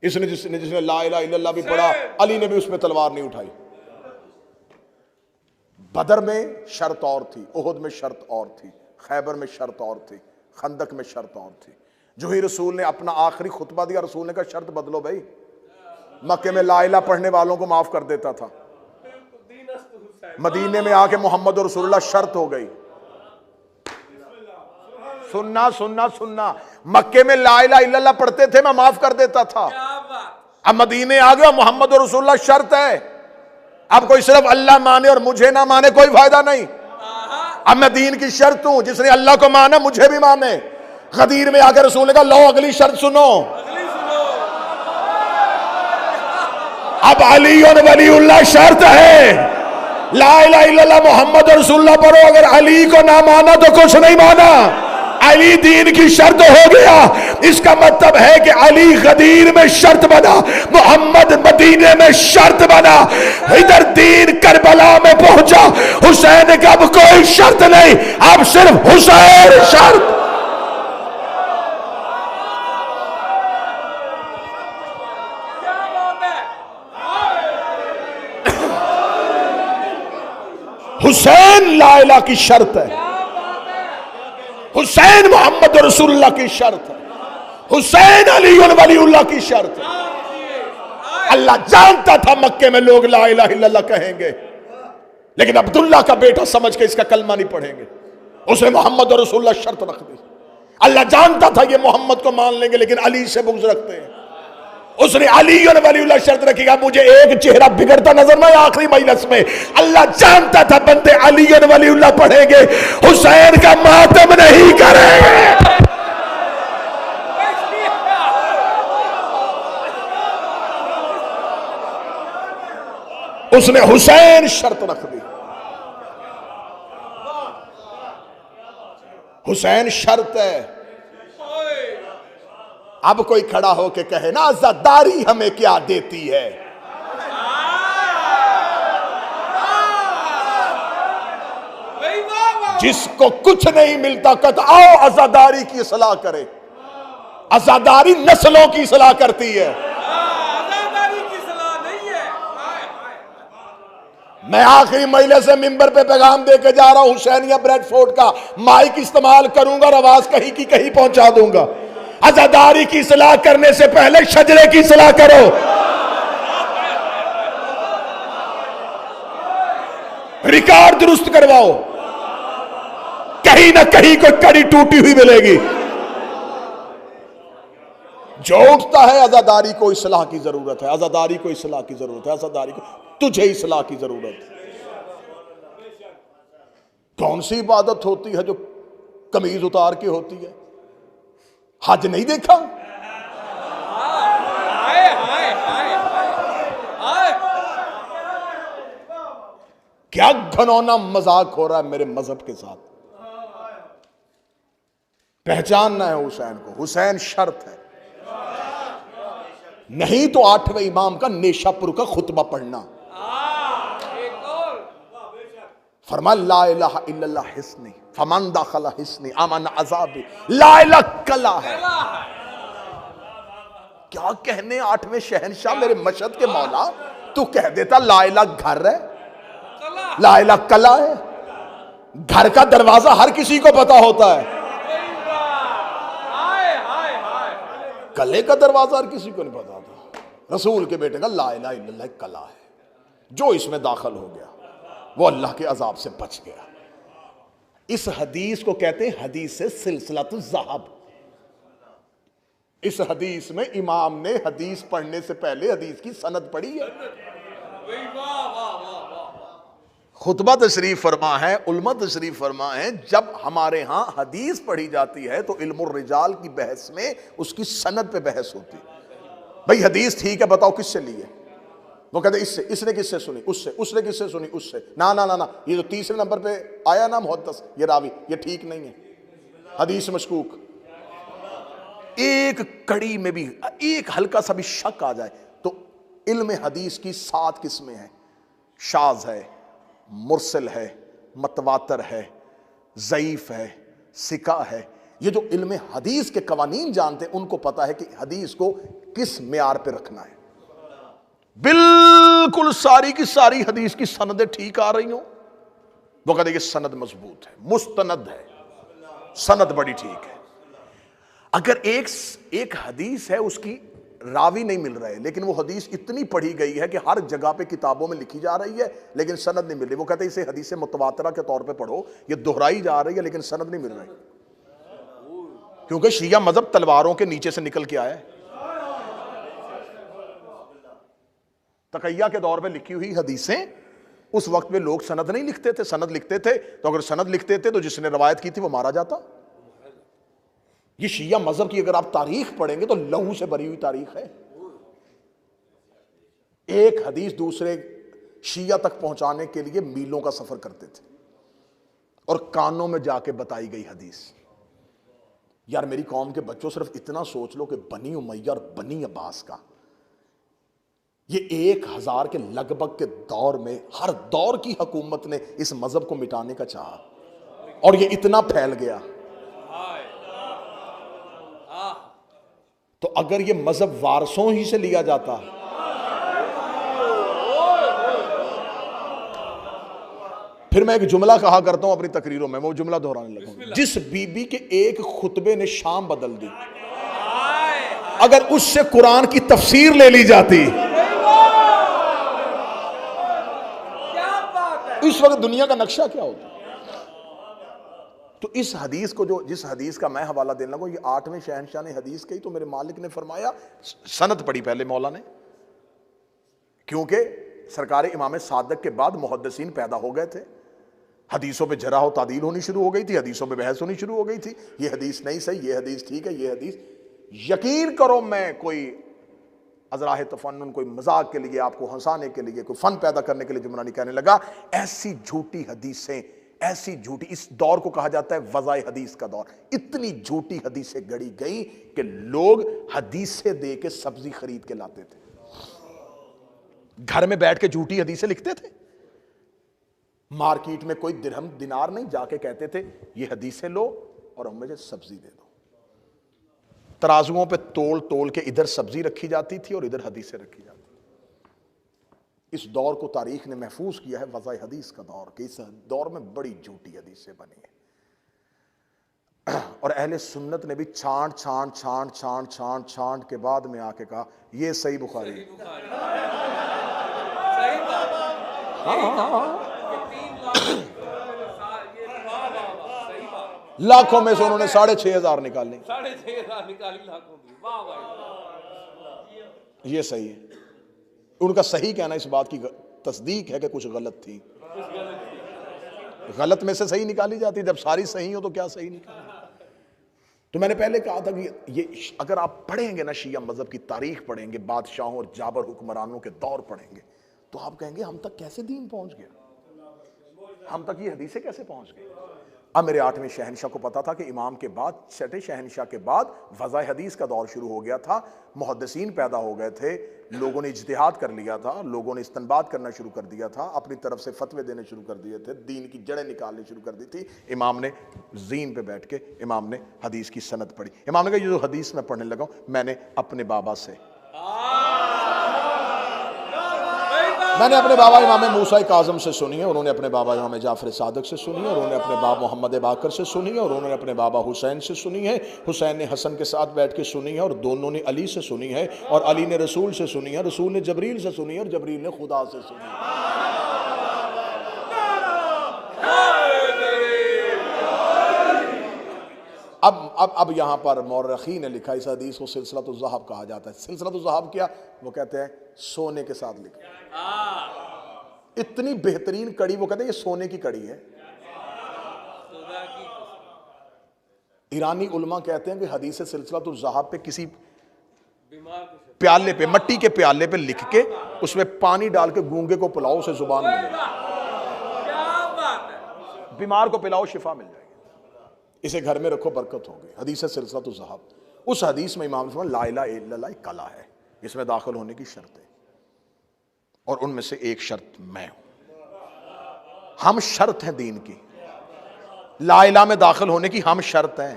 इसने जिसने ला इलाहा इल्लल्लाह भी पढ़ा, अली ने भी उसमें तलवार नहीं उठाई। बदर में शर्त और थी, उहुद में शर्त और थी, खैबर में शर्त और थी, खंदक में शर्त और थी। जो ही रसूल ने अपना आखिरी खुतबा दिया, रसूल ने कहा शर्त बदलो भाई। मक्के में ला इलाहा पढ़ने वालों को माफ कर देता था, मदीने में आके मोहम्मद रसूलुल्लाह शर्त हो गई। सुनना सुनना सुनना, मक्के में ला इलाहा इल्लल्लाह पढ़ते थे, मैं माफ कर देता था। अब मदीने आ गया, मोहम्मद रसूलुल्लाह शर्त है। अब कोई सिर्फ अल्लाह माने और मुझे ना माने कोई फायदा नहीं। अब मैं दीन की शर्त हूं, जिसने अल्लाह को माना मुझे भी माने। गदीर में आकर रसूल ने कहा लो अगली शर्त सुनो। अब अली और वलीउल्लाह शर्त है। ला इलाहा इल्लल्लाह मोहम्मद रसूलुल्लाह पढ़ो, अगर अली को ना माना तो कुछ नहीं माना। अली दीन की शर्त हो गया। इसका मतलब है कि अली गदीर में शर्त बना, मोहम्मद मदीने में शर्त बना, इधर दीन करबला में पहुंचा। हुसैन का अब कोई शर्त नहीं, अब सिर्फ हुसैन शर्त। हुसैन ला इलाहा की शर्त है, हुसैन मोहम्मद रसूलुल्लाह की शर्त है, हुसैन अली वलीउल्लाह की शर्त है। अल्लाह जानता था मक्के में लोग ला इलाहा इल्लल्लाह कहेंगे, लेकिन अब्दुल्ला का बेटा समझ के इसका कलमा नहीं पढ़ेंगे, उसने मोहम्मद रसूलुल्लाह शर्त रख दी। अल्लाह जानता था ये मोहम्मद को मान लेंगे लेकिन अली से बुग़्ज़ रखते हैं, उसने अली और वलीउल्लाह शर्त रखी। मुझे एक चेहरा बिगड़ता नजर ना आखिरी मजलिस में। अल्लाह जानता था बंदे अली और वलीउल्लाह पढ़ेंगे, हुसैन का मातम नहीं करेंगे। उसने हुसैन शर्त रख दी। हुसैन शर्त है। अब कोई खड़ा होके कहे ना आजादारी हमें क्या देती है, जिसको कुछ नहीं मिलता कहता आओ आजादारी की सलाह करे। आजादारी नस्लों की सलाह करती है, आजादारी की सलाह नहीं है। मैं आखिरी महीने से मिंबर पे पैगाम देके जा रहा हूं, हुसैनिया ब्रेडफोर्ड का माइक इस्तेमाल करूंगा और आवाज कहीं की कहीं पहुंचा दूंगा। आजादारी की सलाह करने से पहले शजरे की सलाह करो। रिकॉर्ड दुरुस्त करवाओ, कहीं ना कहीं कोई कड़ी टूटी हुई मिलेगी। जो उठता है आजादारी को इस्लाह की जरूरत है, आजादारी को इस्लाह की जरूरत है, आजादारी को तुझे इस्लाह की जरूरत है। कौन सी इबादत होती है जो कमीज उतार के होती है? हज नहीं देखा? क्या घनौना मजाक हो रहा है मेरे मजहब के साथ। पहचानना है हुसैन को, हुसैन शर्त है। नहीं तो 8वें इमाम का नेशापुर का खुतबा पढ़ना। फरमा ला इलाहा इल्लल्लाह हिस्नी फमन दाखला हिस्नी अमन अज़ाबी, ला इलाहा कला है। क्या कहने 8वें शहनशाह मेरे मशहद के मौला, तू कह देता ला इलाहा घर है, ला इलाहा कला है। घर का दरवाजा हर किसी को पता होता है, कले का दरवाजा हर किसी को नहीं पता था। रसूल के बेटे का ला इलाहा इल्लल्लाह कला है। जो इसमें दाखिल हो गया वो अल्लाह के अजाब से बच गया। इस हदीस को कहते हैं हदीस से सिलसिलातुल ज़हब। इस हदीस में इमाम ने हदीस पढ़ने से पहले हदीस की सनद पढ़ी है। खुतबा तशरीफ फरमा है, उलमा तशरीफ फरमा है। जब हमारे यहां हदीस पढ़ी जाती है तो इल्मुर रिजाल की बहस में उसकी सनद पे बहस होती है। भाई हदीस ठीक है, बताओ किससे ली है? वो कहते इससे, इसने किससे सुनी, उससे, उसने किससे सुनी, उससे। ना ना ना ना, ये जो तीसरे नंबर पे आया ना मुहद्दिस, ये रावी, ये ठीक नहीं है, हदीस मशकूक। एक कड़ी में भी एक हल्का सा भी शक आ जाए तो इल्म हदीस की 7 किस्में हैं। शाज है, मुरसल है, मतवातर है, ज़ईफ है, सिका है। ये जो इल्म हदीस के कवानीन जानते हैं उनको पता है कि हदीस को किस मेयार पे रखना है। बिल्कुल सारी की सारी हदीस की सनदें ठीक आ रही हो, वो कहते ये सनद मजबूत है, मुस्तनद है, सनद बड़ी ठीक है। अगर एक हदीस है उसकी रावी नहीं मिल रहे, लेकिन वो हदीस इतनी पढ़ी गई है कि हर जगह पे किताबों में लिखी जा रही है लेकिन सनद नहीं मिल रही, वो कहते हैं इसे हदीस मुतवातिरा के तौर पे पढ़ो, ये दोहराई जा रही है लेकिन सनद नहीं मिल रही। क्योंकि शिया मजहब तलवारों के नीचे से निकल के आया है। तकैया के दौर पे लिखी हुई हदीसें उस वक्त में लोग सनद नहीं लिखते थे, सनद लिखते थे। तो अगर सनद लिखते थे तो जिसने रवायत की थी वो मारा जाता। ये शिया मजहब की अगर आप तारीख पढ़ेंगे तो लहू से भरी हुई तारीख है। एक हदीस दूसरे शिया तक पहुंचाने के लिए मीलों का सफर करते थे और कानों में जाके बताई गई हदीस। यार मेरी कौम के बच्चों, सिर्फ इतना सोच लो कि बनी उमैया और बनी अब्बास का ये 1000 के लगभग के दौर में हर दौर की हुकूमत ने इस मजहब को मिटाने का चाहा और ये इतना फैल गया। तो अगर ये मजहब वारसों ही से लिया जाता, फिर मैं एक जुमला कहा करता हूं अपनी तकरीरों में, वो जुमला दोहराने लगा। जिस बीबी के एक खुतबे ने शाम बदल दी, अगर उससे कुरान की तफसीर ले ली जाती, इस वक्त दुनिया का नक्शा क्या होता। तो इस हदीस को, जो जिस हदीस का मैं हवाला देने लगा, ये 8वें शहनशाह ने हदीस कही, तो मेरे मालिक ने फरमाया, सनद पढ़ी पहले मौला ने, क्योंकि सरकार इमाम सादक के बाद मुहद्दिसीन पैदा हो गए थे, हदीसों पे जरा हो तादील होनी शुरू हो गई थी, हदीसों पे बहस होनी शुरू हो गई थी, ये हदीस नहीं सही, ये हदीस ठीक है, ये हदीस। यकीन करो, मैं कोई अजराह तफन्नुन, कोई मजाक के लिए, आपको हंसाने के लिए, कोई फन पैदा करने के लिए जुमला नहीं कहने लगा। ऐसी झूठी हदीसें, ऐसी झूठी, इस दौर को कहा जाता है वज़ाए हदीस का दौर। इतनी झूठी हदीसें गढ़ी गई कि लोग हदीसें दे के सब्जी खरीद के लाते थे, घर में बैठ के झूठी हदीसें लिखते थे। मार्केट में कोई दिरहम दिनार नहीं, जाके कहते थे ये हदीसें लो और हम मुझे सब्जी दे दो। तराजुओं पे तोल तोल के इधर सब्जी रखी जाती थी और इधर हदीसें रखी जाती थी। इस दौर को तारीख ने महफूज किया है वज़ाए हदीस का दौर, कि इस दौर में बड़ी झूठी हदीसें बनी है। और अहले सुन्नत ने भी छांट छांट छांट छांट छांट छांट के बाद में आके कहा ये सही बुखारी। लाखों में से उन्होंने 6500 निकाली, 6500 निकाली लाखों की। वाह भाई, ये सही है। उनका सही कहना इस बात की तस्दीक है कि कुछ गलत थी, गलत में से सही निकाली जाती। जब सारी सही हो तो क्या सही निकाली। तो मैंने पहले कहा था कि ये अगर आप पढ़ेंगे ना, शिया मजहब की तारीख पढ़ेंगे, बादशाहों और जाबर हुक्मरानों के दौर पढ़ेंगे, तो आप कहेंगे हम तक कैसे दीन पहुंच गया, हम तक ये हदीसें कैसे पहुंच गई। अब मेरे 8वें शहनशाह को पता था कि इमाम के बाद, 6ठे शहनशाह के बाद वज़ाए हदीस का दौर शुरू हो गया था, मुहद्दिसीन पैदा हो गए थे, लोगों ने इज्तिहाद कर लिया था, लोगों ने इस्तंबात करना शुरू कर दिया था, अपनी तरफ से फतवे देने शुरू कर दिए थे, दीन की जड़ें निकालनी शुरू कर दी थी। इमाम ने जीन पे बैठ के इमाम ने हदीस की सनद पढ़ी। इमाम ने कहा ये जो हदीस मैं पढ़ने लगा मैंने अपने बाबा से, मैंने अपने बाबा इमाम मूसा काज़म से सुनी है, उन्होंने अपने बाबा इमाम जाफर सादक से सुनी है, और उन्होंने अपने बाबा मोहम्मद बाकर से सुनी है, और उन्होंने अपने बाबा हुसैन से सुनी है, हुसैन ने हसन के साथ बैठ के सुनी है, और दोनों ने अली से सुनी है, और अली ने रसूल से सुनी है, रसूल ने जबरील से सुनी है, और जबरील ने खुदा से सुनी है। अब यहां पर मौरखी ने लिखा, इस हदीस को सिलसिलतुल ज़हब कहा जाता है। सिलसिलतुल ज़हब क्या, वो कहते हैं सोने के साथ लिखा, इतनी बेहतरीन कड़ी, वो कहते हैं ये सोने की कड़ी है। ईरानी उलमा कहते हैं कि हदीस सिलसिलतुल ज़हब पे किसी प्याले पे, मट्टी के प्याले पे लिख के उसमें पानी डाल के गूंगे को पिलाओ, उसे जुबान मिलेगी, बीमार को पिलाओ शिफा मिल जाएगी, इसे घर में रखो बरकत होगी। हदीस सिलसिलतुल ज़हब, उस हदीस में इमाम ने ला इलाहा इल्लल्लाह एक कला है, इसमें दाखिल होने की शर्तें, और उनमें से एक शर्त मैं हूं। हम शर्त हैं दीन की, ला इलाहा में दाखिल होने की हम शर्त हैं।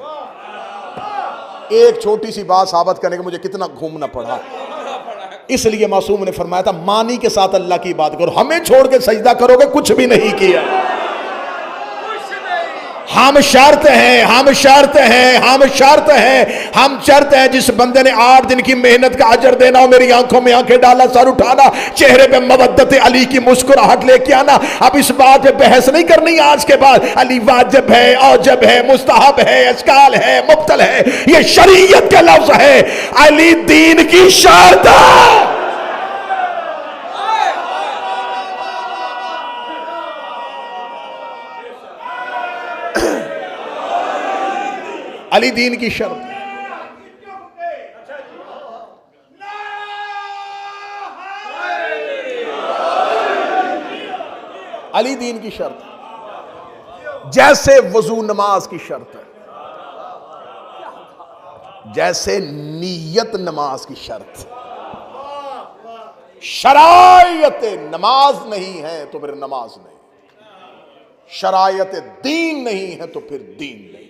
एक छोटी सी बात साबित करने के मुझे कितना घूमना पड़ा, इसलिए मासूम ने फरमाया था मानी के साथ अल्लाह की बात करो, हमें छोड़ के सजदा करोगे कुछ भी नहीं किया। हम शर्त हैं, हम शर्त हैं, हम शर्त हैं, हम शर्त हैं। जिस बंदे ने 8 दिन की मेहनत का अजर देना हो, मेरी आंखों में आंखें डाला, सर उठाना, चेहरे पे मवद्दत अली की मुस्कुराहट लेके आना। अब इस बात पे बहस नहीं करनी आज के बाद, अली वाजिब है, औजब है, मुस्तहब है, अस्काल है, मुब्तल है, ये शरीयत के लफ्ज है। अली दीन की शर्त है। अली दीन की शर्त। अली दीन की शर्त है, जैसे वजू नमाज की शर्त है, जैसे नीयत नमाज की शर्त। शरायत नमाज नहीं है तो फिर नमाज नहीं, शरायत दीन नहीं है तो फिर दीन नहीं।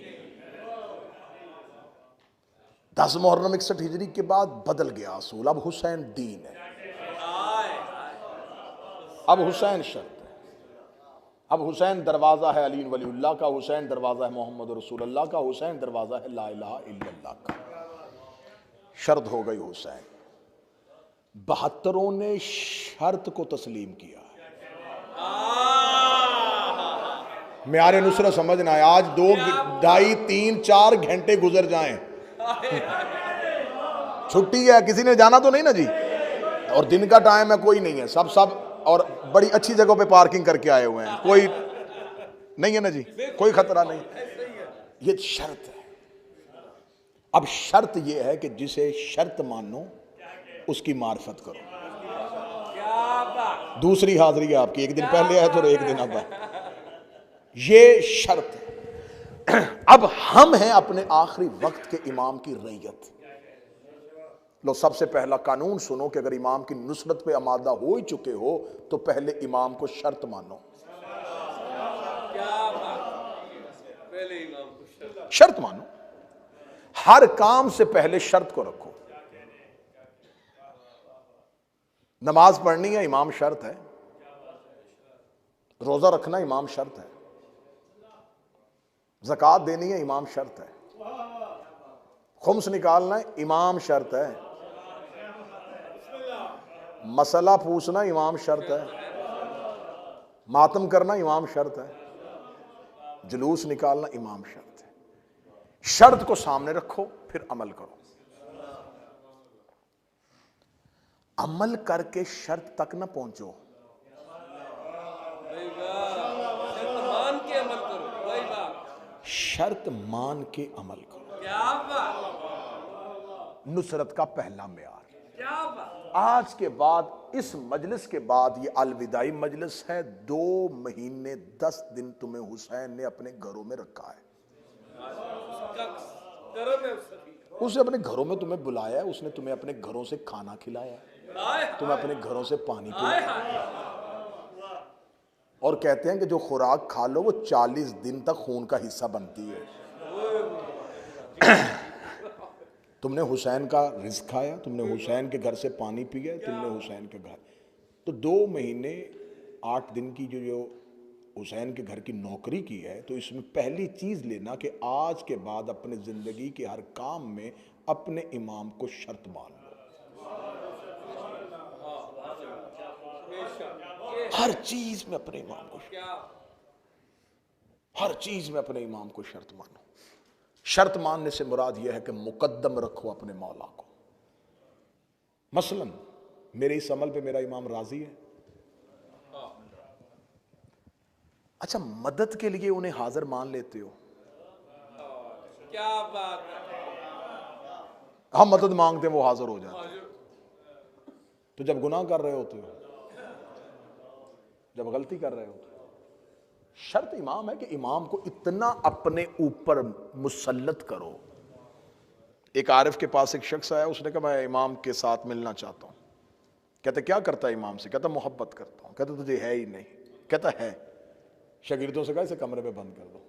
10 मुहर्रम 61 हिजरी के बाद बदल गया असूल, अब हुसैन दीन है, अब हुसैन शर्त है, अब हुसैन दरवाजा है अली वलीउल्लाह का, हुसैन दरवाजा है मोहम्मद रसूलुल्लाह का, हुसैन दरवाजा है ला इलाहा इल्लल्लाह का। शर्त हो गई हुसैन। 72 ने शर्त को तस्लीम किया। म्यारे नुसरत समझना है, आज 2, 2.5, 3, 4 घंटे गुजर जाएं, छुट्टी है, किसी ने जाना तो नहीं ना जी, और दिन का टाइम है, कोई नहीं है, सब और बड़ी अच्छी जगहों पे पार्किंग करके आए हुए हैं, कोई नहीं है ना जी, कोई खतरा नहीं। ये शर्त है। अब शर्त ये है कि जिसे शर्त मानो उसकी मार्फत करो। दूसरी हाजिरी है आपकी, एक दिन पहले है तो एक दिन अब है, ये शर्त है। अब हम हैं अपने आखिरी वक्त के इमाम की रैयत। लो, सबसे पहला कानून सुनो कि अगर इमाम की नुसरत पे आमादा हो ही चुके हो तो पहले इमाम को शर्त मानो। शर्त मानो, हर काम से पहले शर्त को रखो। नमाज पढ़नी है, इमाम शर्त है। रोजा रखना इमाम शर्त है। ज़कात देनी है, इमाम शर्त है। खुम्स निकालना है, इमाम शर्त है। मसला पूछना इमाम शर्त है। मातम करना इमाम शर्त है। जुलूस निकालना इमाम शर्त है। शर्त को सामने रखो, फिर अमल करो। अमल करके शर्त तक ना पहुंचो, शर्त मान के अमल करो। नुसरत का पहला मेयार। आज के बाद, इस मजलिस के बाद, ये अलविदाई मजलिस है। 2 महीने 10 दिन तुम्हें हुसैन ने अपने घरों में रखा है। उसने अपने घरों में तुम्हें बुलाया है, उसने तुम्हें अपने घरों से खाना खिलाया है, तुम्हें अपने घरों से पानी पिलाया। और कहते हैं कि जो खुराक खा लो वो 40 दिन तक खून का हिस्सा बनती है। तुमने हुसैन का रिज़्क़ खाया, तुमने हुसैन के घर से पानी पिया, तुमने हुसैन के घर। तो 2 महीने 8 दिन की जो हुसैन के घर की नौकरी की है, तो इसमें पहली चीज़ लेना कि आज के बाद अपने ज़िंदगी के हर काम में अपने इमाम को शर्त मान लो। हर चीज़ में अपने इमाम को, हर चीज़ में अपने इमाम को शर्त मानो। शर्त मानने से मुराद यह है कि मुकद्दम रखो अपने मौला को। मसलन मेरे इस अमल पे मेरा इमाम राजी है, अच्छा, मदद के लिए उन्हें हाजिर मान लेते हो। क्या बात है। हम मदद मांगते हैं, वो हाजिर हो जाते हैं। तो जब गुनाह कर रहे होते हो, जब गलती कर रहे होते हो, शर्त इमाम है कि इमाम को इतना अपने ऊपर मुसल्लत करो। एक आरिफ के पास एक शख्स आया, उसने कहा मैं इमाम के साथ मिलना चाहता हूं। कहता क्या करता है इमाम से? कहता मोहब्बत करता हूं। कहता तुझे है ही नहीं। कहता है। शागिर्दों से कहा इसे कमरे में बंद कर दो।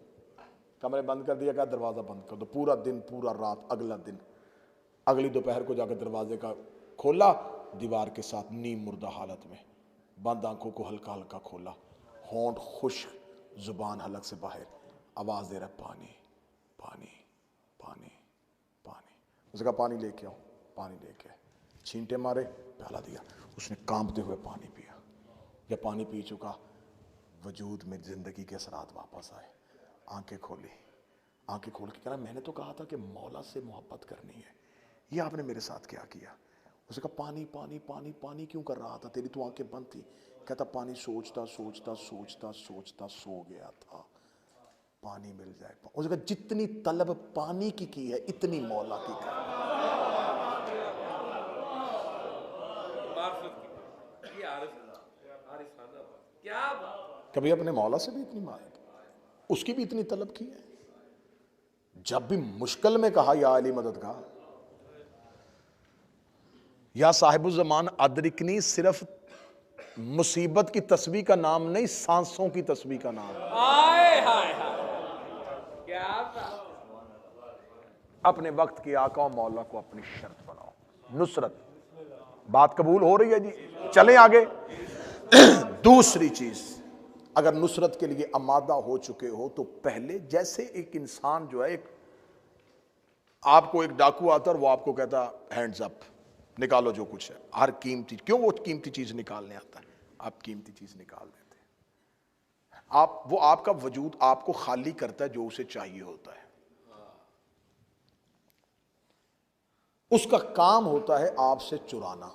कमरे बंद कर दिया, कहा दरवाजा बंद कर दो। पूरा दिन, पूरा रात, अगला दिन, अगली दोपहर को जाकर दरवाजे का खोला, दीवार के साथ नीम मुर्दा हालत में, बंद आंखों को हल्का हल्का खोला, होंठ खुश्क, जुबान हलक से बाहर, आवाज दे रहा पानी पानी पानी पानी। उसने कहा पानी लेके आओ। पानी लेके आए, छींटे मारे, प्याला दिया, उसने कांपते हुए पानी पिया। जब पानी पी चुका, वजूद में जिंदगी के असरात वापस आए। आंखें खोली, आंखें खोल के कहा मैंने तो कहा था कि मौला से मोहब्बत करनी है, ये आपने मेरे साथ क्या किया? उसने कहा पानी पानी पानी पानी क्यों कर रहा था, तेरी तो आंखें बंद थी। कहता पानी सोचता सोचता सोचता सोचता सो गया था, पानी मिल जाए। उसने कहा जितनी तलब पानी की है इतनी मौला की कर। क्या कभी अपने मौला से भी इतनी मांग, उसकी भी इतनी तलब की है? जब भी मुश्किल में कहा या अली मददगार, या साहिबुल ज़मान अदरिकनी, सिर्फ मुसीबत की तस्बीह का नाम नहीं, सांसों की तस्बीह का नाम। हाय हाय हाय, क्या बात। अपने वक्त के आका और मौला को अपनी शर्त बनाओ, नुसरत। बात कबूल हो रही है जी? चलें आगे। दूसरी चीज, अगर नुसरत के लिए आमादा हो चुके हो तो पहले, जैसे एक इंसान जो है, एक आपको एक डाकू आता है और वो आपको कहता हैंड्स अप, निकालो जो कुछ है, हर कीमती, क्यों वो कीमती चीज निकालने आता है? आप कीमती चीज निकाल देते हैं। आप, वो आपका वजूद आपको खाली करता है जो उसे चाहिए होता है। उसका काम होता है आपसे चुराना,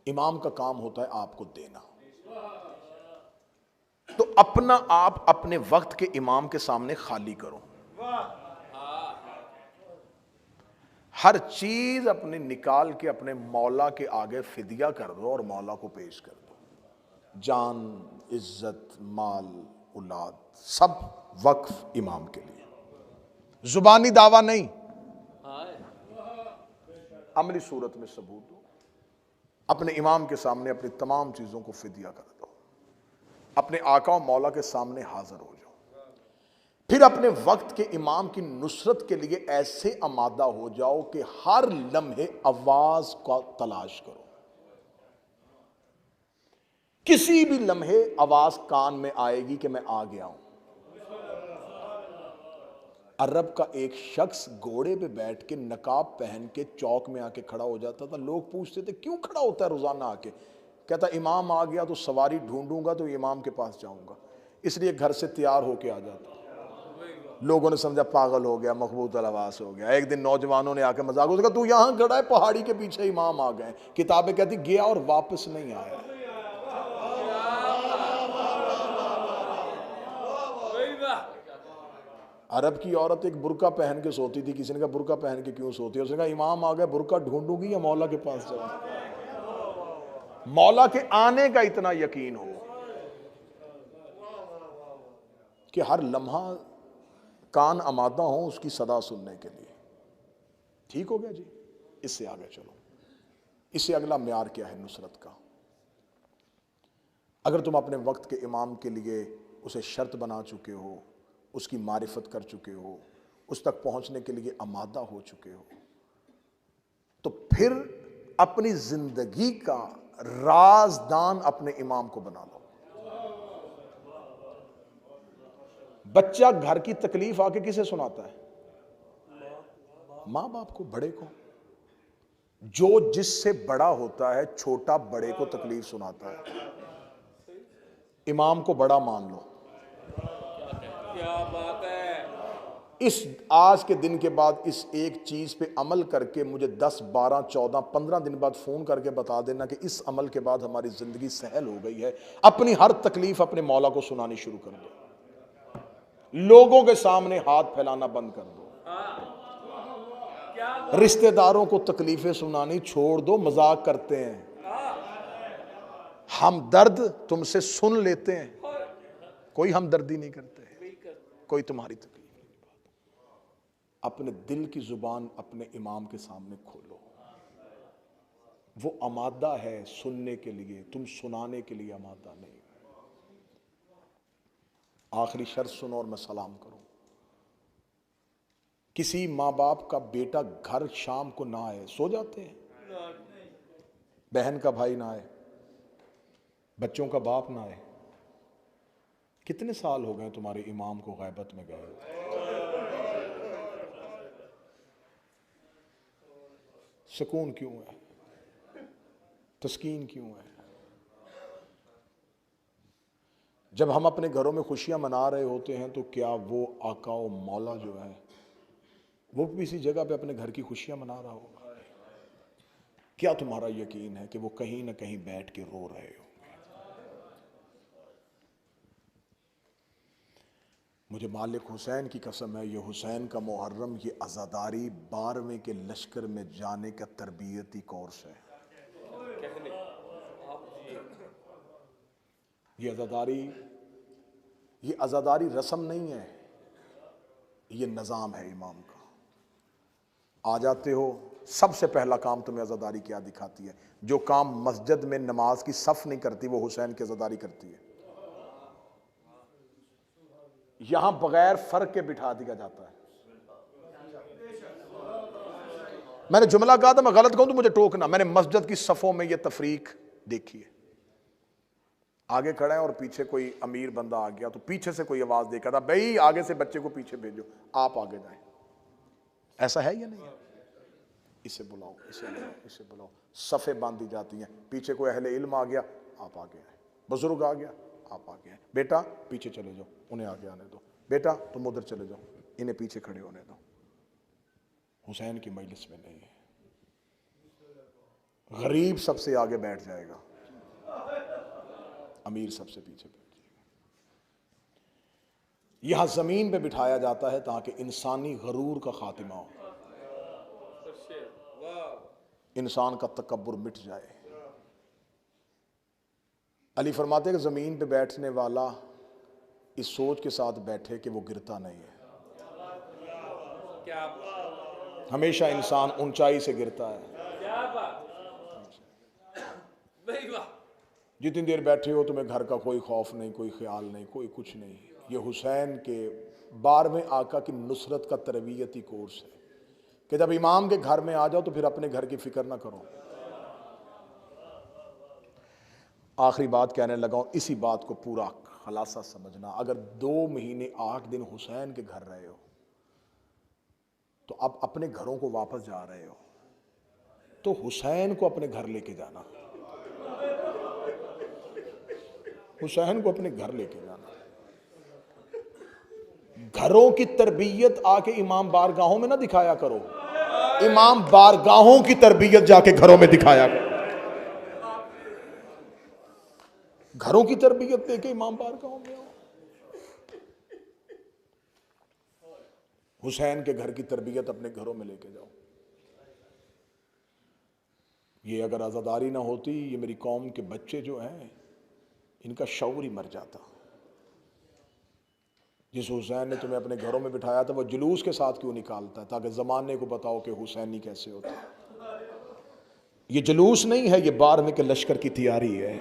इमाम का काम होता है आपको देना। तो अपना आप अपने वक्त के इमाम के सामने खाली करो, हर चीज अपने निकाल के अपने मौला के आगे फिदिया कर दो और मौला को पेश कर दो। जान, इज्जत, माल, औलाद, सब वक्फ इमाम के लिए। जुबानी दावा नहीं, अमली सूरत में सबूत दो। अपने इमाम के सामने अपनी तमाम चीजों को फिदिया कर दो, अपने आका और मौला के सामने हाजिर हो जाओ। फिर अपने वक्त के इमाम की नुसरत के लिए ऐसे आमादा हो जाओ कि हर लम्हे आवाज का तलाश करो। किसी भी लम्हे आवाज कान में आएगी कि मैं आ गया हूं। अरब का एक शख्स घोड़े पे बैठ के नकाब पहन के चौक में आके खड़ा हो जाता था। लोग पूछते थे क्यों खड़ा होता है रोजाना आके? कहता इमाम आ गया तो सवारी ढूंढूंगा तो इमाम के पास जाऊंगा, इसलिए घर से तैयार होके आ जाता। लोगों ने समझा पागल हो गया, मखबूत अलवास हो गया। एक दिन नौजवानों ने आके मजाक उसका, तू यहां खड़ा है, पहाड़ी के पीछे इमाम आ गए। किताबें कहती गया और वापस नहीं आया। अरब की औरत एक बुर्का पहन के सोती थी। किसी ने कहा बुर्का पहन के क्यों सोती है? उसने कहा इमाम आ गए, बुर्का ढूंढूंगी या मौला के पास जाऊंगी। मौला के आने का इतना यकीन हो कि हर लम्हा कान आमादा हो उसकी सदा सुनने के लिए। ठीक हो गया जी? इससे आगे चलो। इससे अगला म्यार क्या है नुसरत का? अगर तुम अपने वक्त के इमाम के लिए उसे शर्त बना चुके हो, उसकी मारिफत कर चुके हो, उस तक पहुंचने के लिए आमादा हो चुके हो, तो फिर अपनी जिंदगी का राजदान अपने इमाम को बना लो। बच्चा घर की तकलीफ आके किसे सुनाता है? मां बाप को, बड़े को। जो जिससे बड़ा होता है छोटा बड़े को तकलीफ सुनाता है। इमाम को बड़ा मान लो। क्या बात है। इस आज के दिन के बाद इस एक चीज पे अमल करके मुझे 10, 12, 14, 15 दिन बाद फोन करके बता देना कि इस अमल के बाद हमारी जिंदगी सहल हो गई है। अपनी हर तकलीफ अपने मौला को सुनानी शुरू कर दो। लोगों के सामने हाथ फैलाना बंद कर दो। रिश्तेदारों को तकलीफें सुनानी छोड़ दो। मजाक करते हैं, हम दर्द तुमसे सुन लेते हैं, कोई हमदर्दी नहीं करते, कोई तुम्हारी तकलीफ नहीं निभाता। अपने दिल की जुबान अपने इमाम के सामने खोलो। वो आमादा है सुनने के लिए, तुम सुनाने के लिए आमादा नहीं। आखिरी शर्त सुनो और मैं सलाम करूं। किसी माँ बाप का बेटा घर शाम को ना आए, सो जाते हैं, बहन का भाई ना आए, बच्चों का बाप ना आए। कितने साल हो गए तुम्हारे इमाम को गैबत में गए? सुकून क्यों है? तस्कीन क्यों है? जब हम अपने घरों में खुशियां मना रहे होते हैं तो क्या वो आका और मौला जो है वो भी इसी जगह पे अपने घर की खुशियां मना रहा होगा? क्या तुम्हारा यकीन है कि वो कहीं ना कहीं बैठ के रो रहे होंगे? मुझे मालिक हुसैन की कसम है, ये हुसैन का मुहर्रम, ये अज़ादारी 12वें के लश्कर में जाने का तरबियती कोर्स है। ये अज़ादारी रस्म नहीं है, ये निज़ाम है इमाम का। आ जाते हो, सबसे पहला काम तुम्हें अज़ादारी क्या दिखाती है? जो काम मस्जिद में नमाज की सफ़ नहीं करती वो हुसैन की अज़ादारी करती है। यहां बगैर फर्क के बिठा दिया जाता है। मैंने जुमला कहा था, मैं गलत कहूं तो मुझे टोकना। मैंने मस्जिद की सफ़ों में यह तफरीक देखी है। आगे खड़ा है और पीछे कोई अमीर बंदा आ गया तो पीछे से कोई आवाज देखा था, भाई आगे से बच्चे को पीछे भेजो, आप आगे जाएं। ऐसा है या नहीं है? इसे बुलाओ, इसे बुलाओ, इसे बुलाओ। सफ़े बांधी जाती हैं, पीछे कोई अहले इल्म आ गया, आप आगे आए। बुजुर्ग आ गया, आप आगे आए। बेटा पीछे चले जाओ, उन्हें आगे आने दो। बेटा तुम उधर चले जाओ, इन्हें पीछे खड़े होने दो। हुसैन की मजलिस में नहीं है। गरीब सबसे आगे बैठ जाएगा, अमीर सबसे पीछे बैठ जाएगा। यहां जमीन पे बिठाया जाता है ताकि इंसानी गरूर का खातिमा हो, इंसान का तकब्बुर मिट जाए। अली फरमाते कि जमीन पे बैठने वाला इस सोच के साथ बैठे कि वो गिरता नहीं है। क्या हमेशा इंसान ऊंचाई से गिरता है। क्या बात, वाह। जितनी देर बैठे हो तुम्हें घर का कोई खौफ नहीं, कोई ख्याल नहीं, कोई कुछ नहीं। ये हुसैन के 12वें आका की नुसरत का तरबियती कोर्स है कि जब इमाम के घर में आ जाओ तो फिर अपने घर की फिक्र ना करो। आखिरी बात कहने लगा हूं, इसी बात को पूरा खलासा समझना। अगर 2 महीने 8 दिन हुसैन के घर रहे हो तो अब अपने घरों को वापस जा रहे हो तो हुसैन को अपने घर लेके जाना, हुसैन को अपने घर लेके जाना। घरों की तरबियत आके इमाम बारगाहों में ना दिखाया करो, इमाम बारगाहों की तरबियत जाके घरों में दिखाया करो। घरों की तरबियत देके इमाम बारगाहों में आओ। हुसैन के घर की तरबियत अपने घरों में लेके जाओ। ये अगर आज़ादारी ना होती, ये मेरी कौम के बच्चे जो हैं इनका शऊर ही मर जाता। जिस हुसैन ने तुम्हें अपने घरों में बिठाया था वो जुलूस के साथ क्यों निकालता है? ताकि जमाने को बताओ कि हुसैनी कैसे होता है। ये जुलूस नहीं है, ये 12वें के लश्कर की तैयारी है।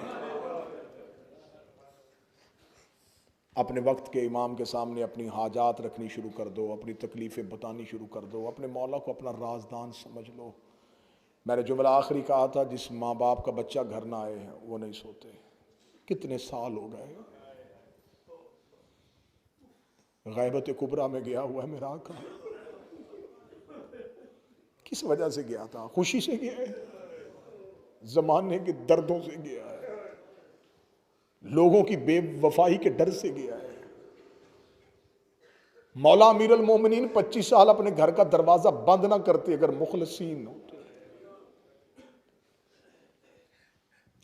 अपने वक्त के इमाम के सामने अपनी हाजात रखनी शुरू कर दो, अपनी तकलीफें बतानी शुरू कर दो, अपने मौला को अपना राजदान समझ लो। मैंने जुमला आखिरी कहा था, जिस माँ बाप का बच्चा घर ना आए हैं वो नहीं सोते। कितने साल हो गए, गैबत कुबरा में गया हुआ है मेरा आका। किस वजह से गया था? खुशी से गया है, जमाने के दर्दों से गया है, लोगों की बेवफाई के डर से गया है। मौला अमीर अल मोमिनीन 25 साल अपने घर का दरवाजा बंद ना करते अगर मुखलसीन होते।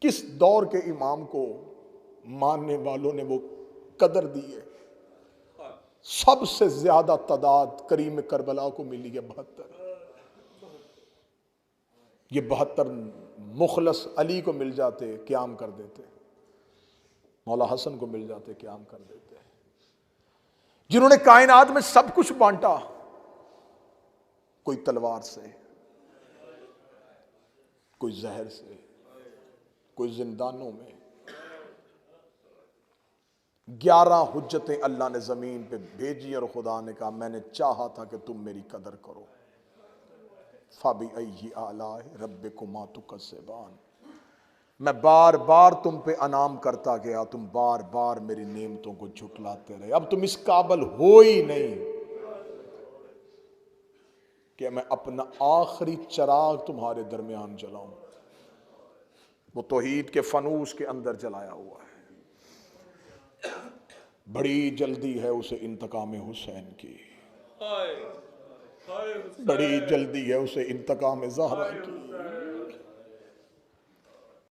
किस दौर के इमाम को मानने वालों ने वो कदर दी है? सबसे ज्यादा तादाद करीम करबला को मिली है 72। ये 72 मुखलस अली को मिल जाते क़याम कर देते, मौला हसन को मिल जाते क़याम कर देते, जिन्होंने कायनात में सब कुछ बांटा। कोई तलवार से, कोई जहर से, कोई जिंदानों में। 11 हुज्जतें अल्लाह ने जमीन पे भेजी और खुदा ने कहा मैंने चाहा था कि तुम मेरी कदर करो। फाबी अय्यी आला रब्बिकुमा तुकज़्ज़िबान। मैं बार बार तुम पे अनाम करता गया, तुम बार बार मेरी नेमतों को झुटलाते रहे। अब तुम इस काबिल हो ही नहीं कि मैं अपना आखिरी चिराग तुम्हारे दरमियान जलाऊं। वो तौहीद के फनूस के अंदर जलाया हुआ है। बड़ी जल्दी है उसे इंतकाम हुसैन की, बड़ी जल्दी है उसे इंतकाम ज़हरा की।